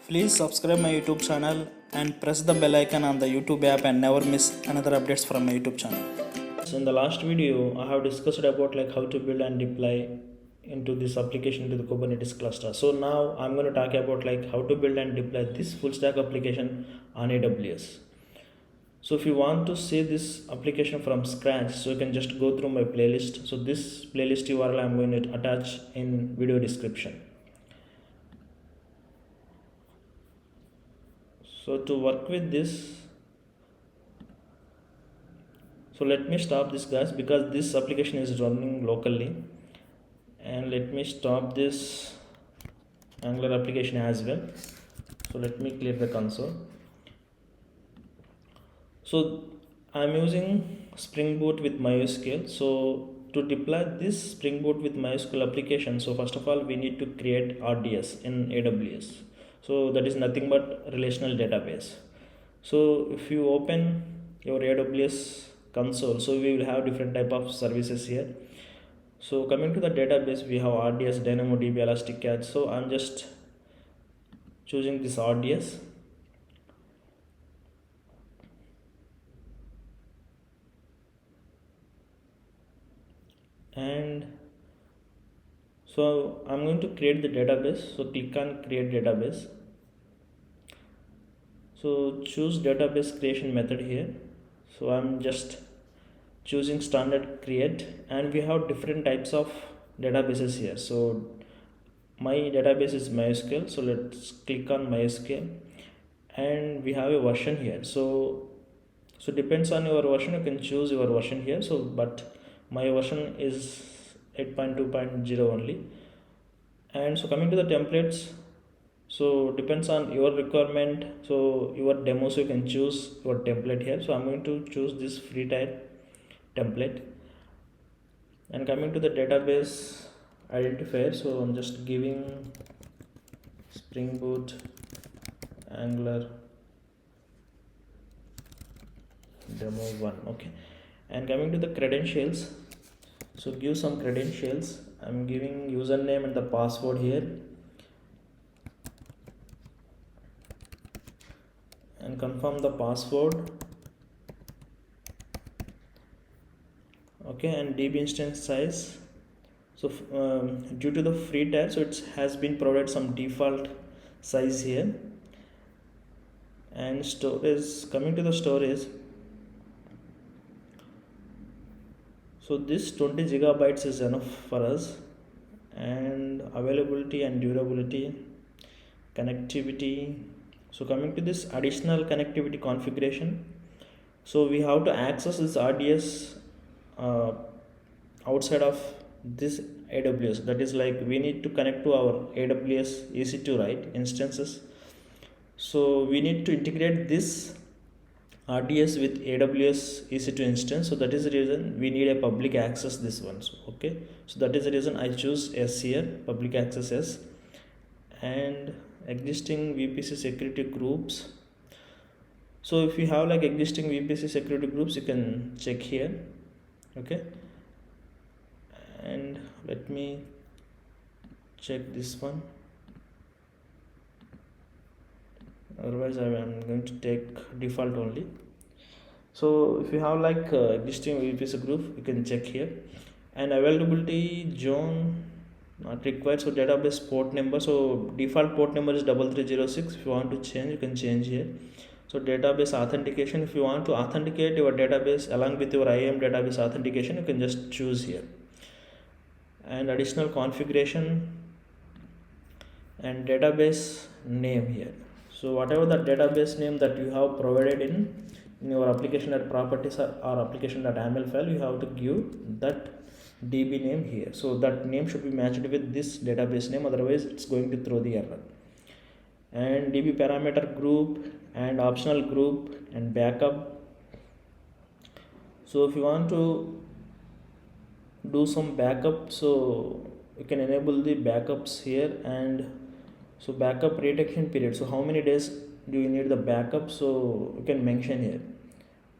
Please subscribe my YouTube channel and press the bell icon on the YouTube app and never miss another updates from my YouTube channel. So in the last video, I have discussed about like how to build and deploy into this application to the Kubernetes cluster. So now I'm going to talk about like how to build and deploy this full stack application on AWS. So if you want to see this application from scratch, so you can just go through my playlist. So this playlist URL I'm going to attach in video description. So to work with this, so let me stop this guys because this application is running locally, and let me stop this Angular application as well. So let me clear the console. So I'm using Spring Boot with MySQL. So to deploy this Spring Boot with MySQL application, so first of all we need to create RDS in AWS. So that is nothing but relational database. So if you open your AWS console, so we will have different type of services here. So coming to the database, we have RDS, DynamoDB, Elasticsearch. So I'm just choosing this RDS. And so I'm going to create the database. So click on create database. So choose database creation method here. So I'm just choosing standard create, and we have different types of databases here. So my database is MySQL. So let's click on MySQL, and we have a version here. So depends on your version, you can choose your version here. So but my version is 8.2.0 only. And so coming to the templates, so depends on your requirement. So your demo, so you can choose your template here. So I'm going to choose this free type template. And coming to the database identifier, so I'm just giving Spring Boot Angular demo 1. Okay. And coming to the credentials, so give some credentials. I'm giving username and the password here, and confirm the password. Okay. And DB instance size, so due to the free tier, so it has been provided some default size here. And storage, coming to the storage, so this 20 gigabytes is enough for us. And availability and durability, connectivity, so coming to this additional connectivity configuration, so we have to access this RDS outside of this AWS. That is like we need to connect to our AWS EC2, right, instances. So we need to integrate this RDS with AWS EC2 instance. So that is the reason we need a public access this one. So, okay, so that is the reason I choose S here, public access S. And existing VPC security groups, so if you have like existing VPC security groups, you can check here. Okay. And let me check this one, otherwise I am going to take default only. So if you have like existing VPC group, you can check here. And availability zone not required. So database port number, so default port number is 3306. If you want to change, you can change here. So database authentication, if you want to authenticate your database along with your IAM database authentication, you can just choose here. And additional configuration and database name here. So whatever the database name that you have provided in your application.properties or application.yaml file, you have to give that DB name here. So that name should be matched with this database name, otherwise it's going to throw the error. And DB parameter group and optional group and backup. So if you want to do some backup, so you can enable the backups here. And so backup retention period, so how many days do you need the backup, so you can mention here.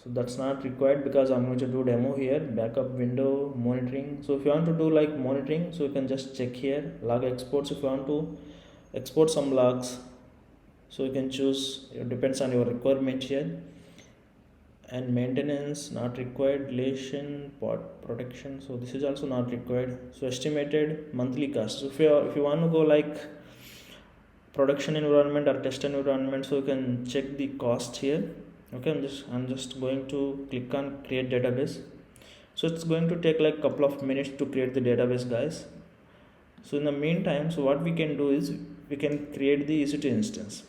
So that's not required because I'm going to do demo here. Backup window, monitoring, so if you want to do like monitoring, so you can just check here. Log exports, if you want to export some logs, So you can choose, it depends on your requirement here. And maintenance not required, deletion, protection, so this is also not required. So estimated monthly cost, so if you want to go like production environment or test environment, so you can check the cost here. Okay, I'm just going to click on create database. So it's going to take like couple of minutes to create the database, guys. So in the meantime, so what we can do is we can create the EC2 instance.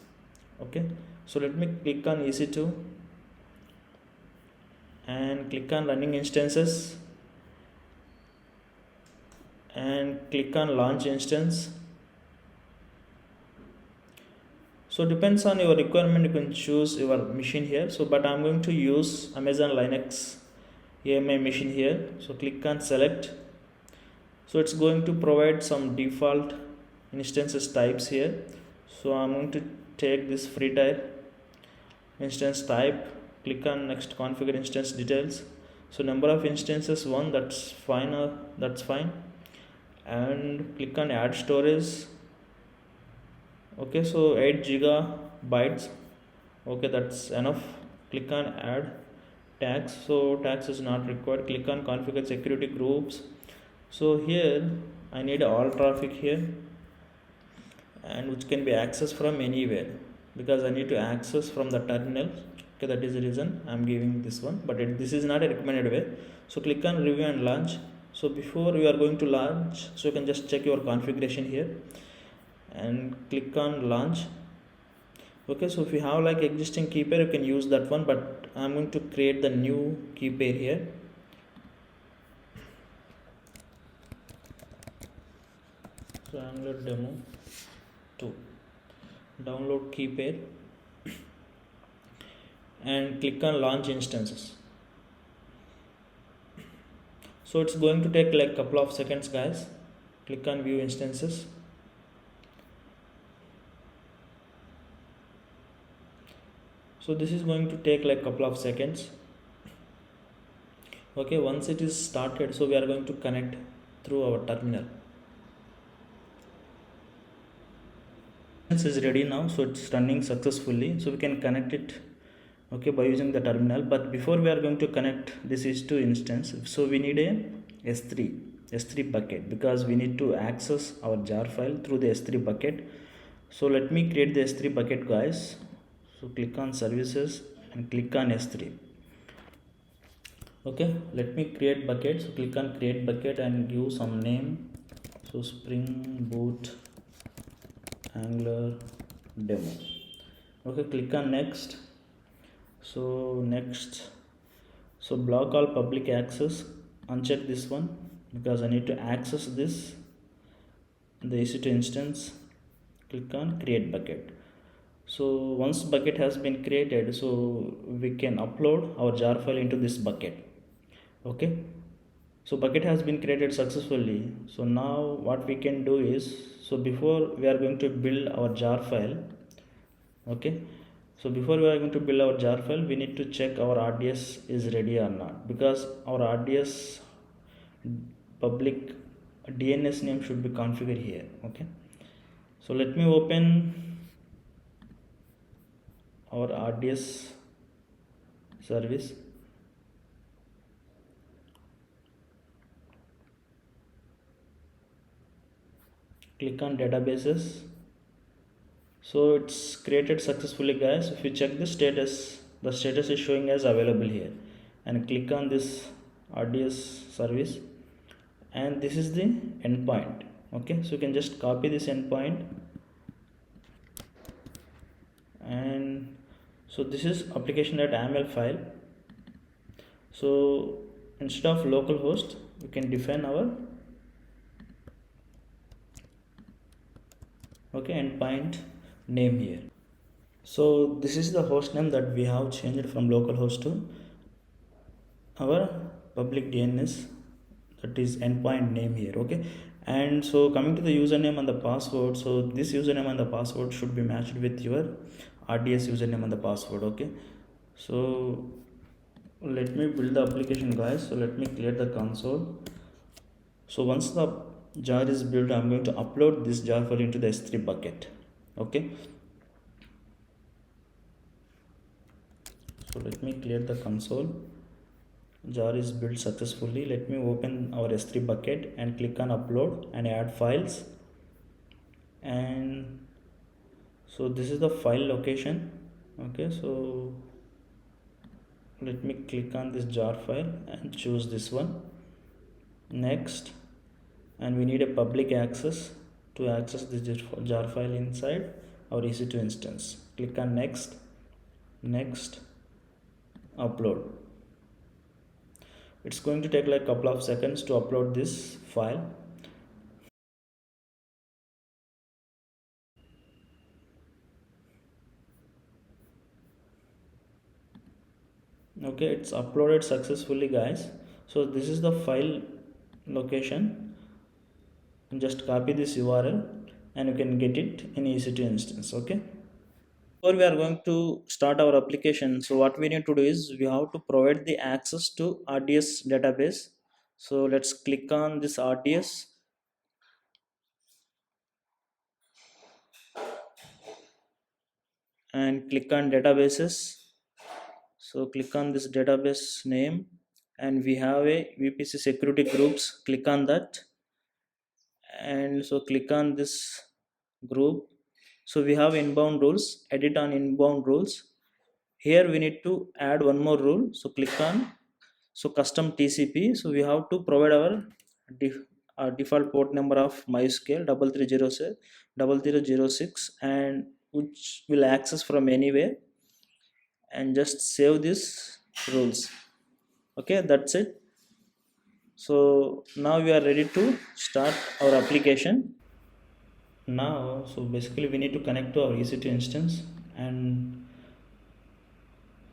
Okay, so let me click on EC2 and click on running instances and click on launch instance. So depends on your requirement, you can choose your machine here. So but I'm going to use Amazon Linux AMI machine here. So click on select. So it's going to provide some default instances types here. So I'm going to take this free type instance type. Click on next, configure instance details. So number of instances 1, that's fine, and click on add storage. Okay, so 8 gigabytes. Okay, that's enough. Click on add tags. So tags is not required. Click on configure security groups. So here I need all traffic here, and which can be accessed from anywhere, because I need to access from the terminal. Okay, that is the reason I'm giving this one, but this is not a recommended way. So click on review and launch. So before you are going to launch, so you can just check your configuration here and click on launch. Okay, so if you have like existing key pair, you can use that one, but I'm going to create the new key pair here. So Angular demo 2, download key pair and click on launch instances. So it's going to take like couple of seconds, guys. Click on view instances. So this is going to take like couple of seconds. Okay, once it is started, so we are going to connect through our terminal. This is ready now, so it's running successfully, so we can connect it, okay, by using the terminal. But before we are going to connect this EC2 instance, so we need a S3 bucket, because we need to access our jar file through the S3 bucket. So let me create the S3 bucket, guys. So click on services and click on S3. Okay, let me create bucket. So click on create bucket and give some name. So Spring Boot Angular demo. Okay, click on next. So next, so block all public access, uncheck this one, because I need to access this, the EC2 instance. Click on create bucket. So once bucket has been created, so we can upload our jar file into this bucket. Okay, so bucket has been created successfully. So now what we can do is, so before we are going to build our jar file, okay, so before we are going to build our jar file, we need to check our RDS is ready or not, because our RDS public DNS name should be configured here. Okay, so let me open our RDS service. Click on databases. So it's created successfully, guys. If you check the status is showing as available here, and click on this RDS service, and this is the endpoint. Okay, so you can just copy this endpoint, and so this is application.aml file. So instead of localhost, we can define our endpoint name here. So this is the host name that we have changed from localhost to our public DNS, that is endpoint name here. Okay, and so coming to the username and the password, so this username and the password should be matched with your RDS username and the password. Okay, so let me build the application, guys. So let me clear the console. So once the jar is built, I'm going to upload this jar file into the S3 bucket. Okay, So let me clear the console. Jar is built successfully. Let me open our S3 bucket and click on upload and add files. And so this is the file location. Okay, so let me click on this jar file and choose this one. Next, and we need a public access to access this jar file inside our EC2 instance. Click on next, next, upload. It's going to take like a couple of seconds to upload this file. Okay, it's uploaded successfully, guys. So this is the file location. Just copy this URL and you can get it in EC2 instance. Okay, before we are going to start our application, so what we need to do is we have to provide the access to RDS database. So let's click on this RDS and click on databases. So click on this database name and we have a VPC security groups. Click on that and so click on this group. So we have inbound rules, edit on inbound rules. Here we need to add one more rule. So click on custom TCP. So we have to provide our default port number of MySQL 3306 and which will access from anywhere, and just save this rules. Okay, that's it. So now we are ready to start our application. Now, so basically we need to connect to our EC2 instance and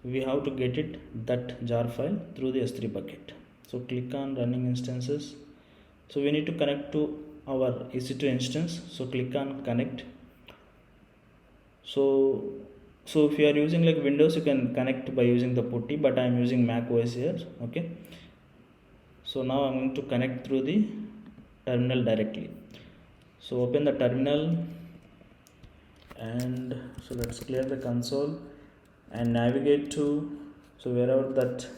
we have to get it that jar file through the S3 bucket. So click on running instances. So we need to connect to our EC2 instance. So click on connect. So if you are using like Windows, you can connect by using the putty, but I am using Mac OS here. Okay, so now I'm going to connect through the terminal directly. So open the terminal and so let's clear the console and navigate to wherever that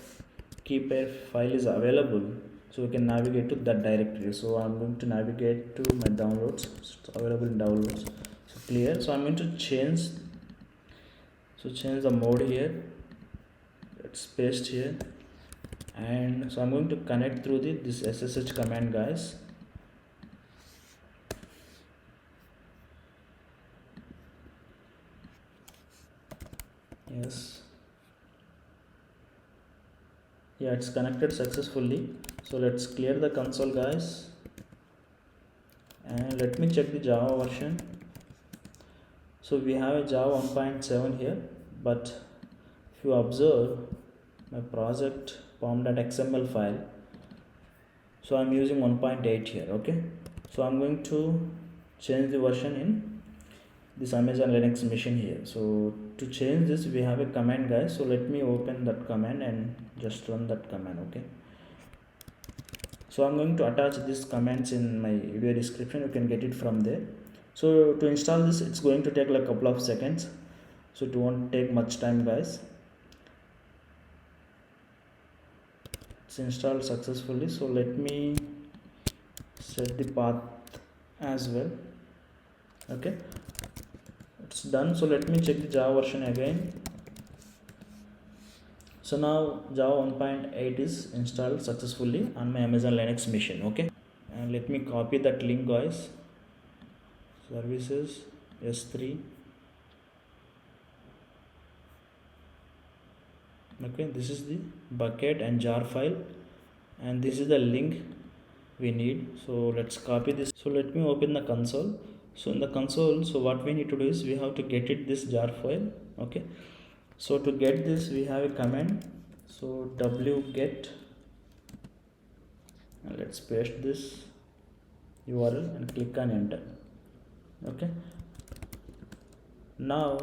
key pair file is available, so we can navigate to that directory. So I'm going to navigate to my downloads. It's available in downloads. So clear. So I'm going to change the mode here. Let's paste here, and so I'm going to connect through this SSH command, guys. Yes, yeah, it's connected successfully. So let's clear the console, guys, and let me check the Java version. So we have a Java 1.7 here, but if you observe my project pom.xml file, so I'm using 1.8 here. Okay, so I'm going to change the version in this Amazon Linux machine here. So to change this, we have a command, guys. So let me open that command and just run that command. Okay, so I'm going to attach these commands in my video description. You can get it from there. So to install this, it's going to take like a couple of seconds, so it won't take much time, guys. It's installed successfully. So let me set the path as well. Okay, it's done. So let me check the Java version again. So now Java 1.8 is installed successfully on my Amazon Linux machine. Okay, and let me copy that link, guys. Services S3. Okay, this is the bucket and jar file, and this is the link we need. So let's copy this. So let me open the console. So in the console, so what we need to do is we have to get it this jar file. Okay, so to get this, we have a command. So wget, and let's paste this URL and click on enter. Okay, now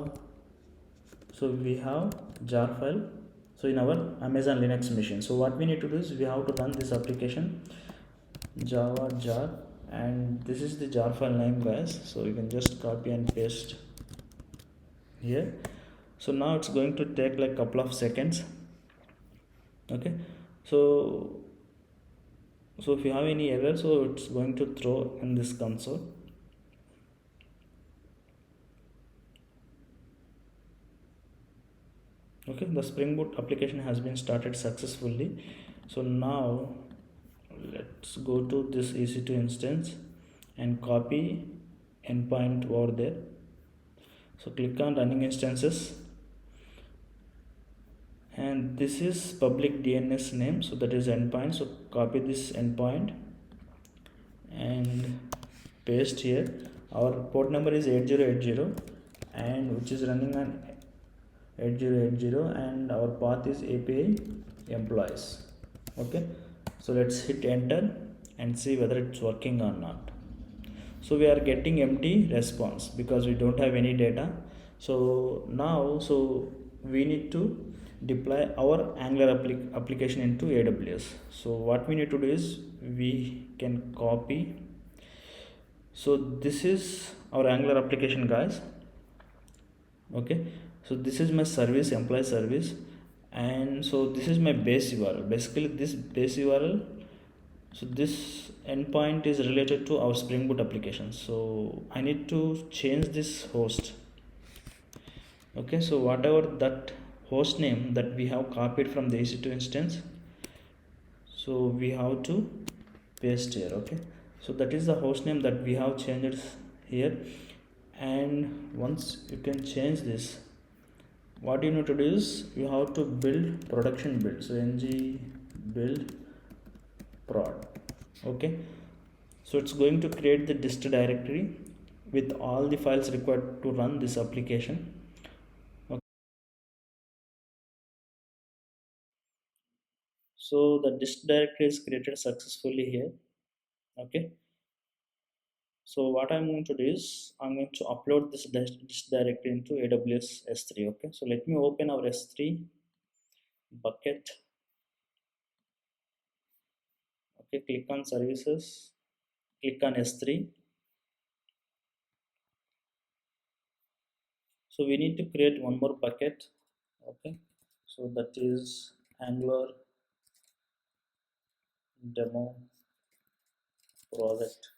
so we have jar file, so in our Amazon Linux machine. So what we need to do is we have to run this application java jar, and this is the jar file name, guys. So you can just copy and paste here. So now it's going to take like couple of seconds. Okay, so if you have any error, so it's going to throw in this console. Okay, the Spring Boot application has been started successfully. So now let's go to this EC2 instance and copy endpoint over there. So click on running instances, and this is public DNS name, so that is endpoint. So copy this endpoint and paste here. Our port number is 8080 and which is running on 8080, and our path is API employees. Okay, so let's hit enter and see whether it's working or not. So we are getting empty response because we don't have any data. So now, so we need to deploy our Angular application into AWS. So what we need to do is we can copy. So this is our Angular application, guys. Okay, so this is my service, employee service, and so this is my base URL. Basically this base URL, so this endpoint is related to our Spring Boot application, so I need to change this host. Okay, so whatever that host name that we have copied from the EC2 instance, so we have to paste here. Okay, so that is the host name that we have changed here. And once you can change this, what you need to do is you have to build production build. So ng build prod. Okay, so it's going to create the dist directory with all the files required to run this application. Okay. So the dist directory is created successfully here. Okay, so what I'm going to do is I'm going to upload this dist directory into AWS S3. Okay, so let me open our S3 bucket. Okay, click on services, click on S3. So we need to create one more bucket. Okay, so that is Angular demo project.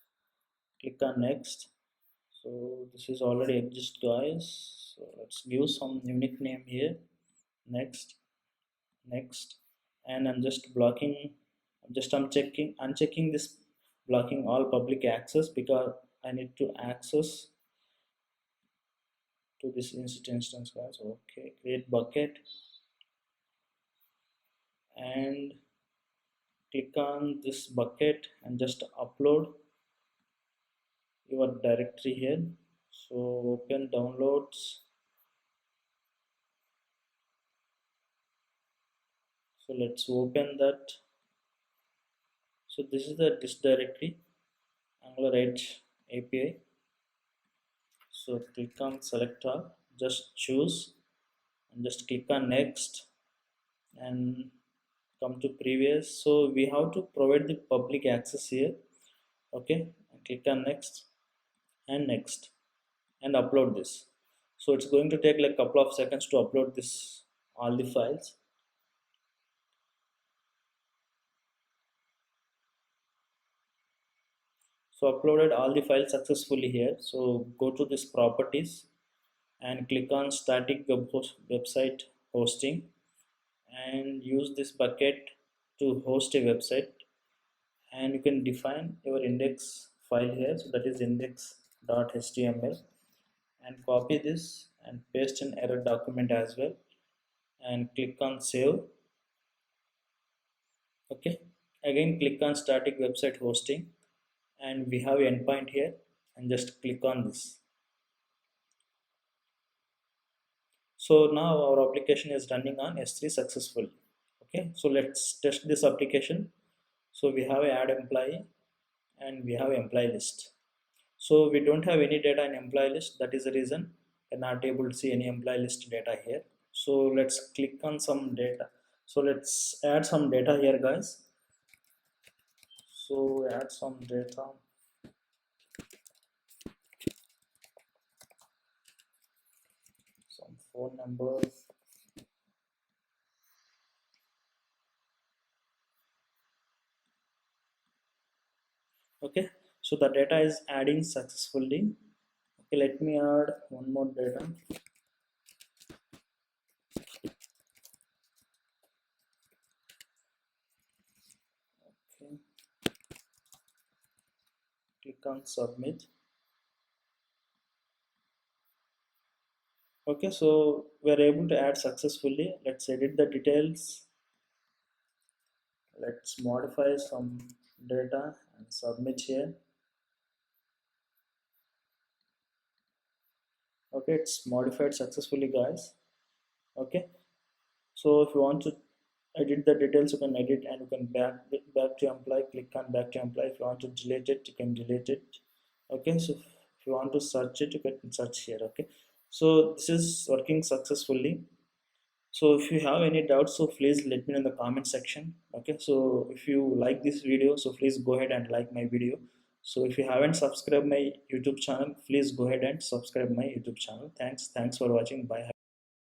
Click on next. So this is already exist, guys, so let's give some unique name here. Next, next, and I'm just blocking, just unchecking this blocking all public access because I need to access to this instance, guys. Okay, create bucket and click on this bucket and just upload your directory here. So open downloads. So let's open that. So this is the dist directory, Angular Edge API. So click on select all, just choose and just click on next and come to previous. So we have to provide the public access here. Okay, and click on next and next and upload this. So it's going to take like couple of seconds to upload this all the files. So uploaded all the files successfully here. So go to this properties and click on static website hosting and use this bucket to host a website, and you can define your index file here, so that is index.html, and copy this and paste an error document as well and click on save. Okay, again click on static website hosting and we have endpoint here and just click on this. So now our application is running on S3 successfully. Okay, so let's test this application. So we have a add employee and we have employee list. So we don't have any data in employee list, that is the reason we're not able to see any employee list data here. So let's click on some data. So let's add some data here, guys. So add some data, some phone number. Okay, so the data is adding successfully. Okay, let me add one more data. Okay, click on submit. Okay, so we're able to add successfully. Let's edit the details. Let's modify some data and submit here. Okay, it's modified successfully, guys. Okay, so if you want to edit the details, you can edit, and you can back to employee. Click on back to employee. If you want to delete it, you can delete it. Okay, so if you want to search it, you can search here. Okay, so this is working successfully. So if you have any doubts, so please let me know in the comment section. Okay, so if you like this video, so please go ahead and like my video. So if you haven't subscribed my YouTube channel, please go ahead and subscribe my YouTube channel. Thanks for watching. Bye.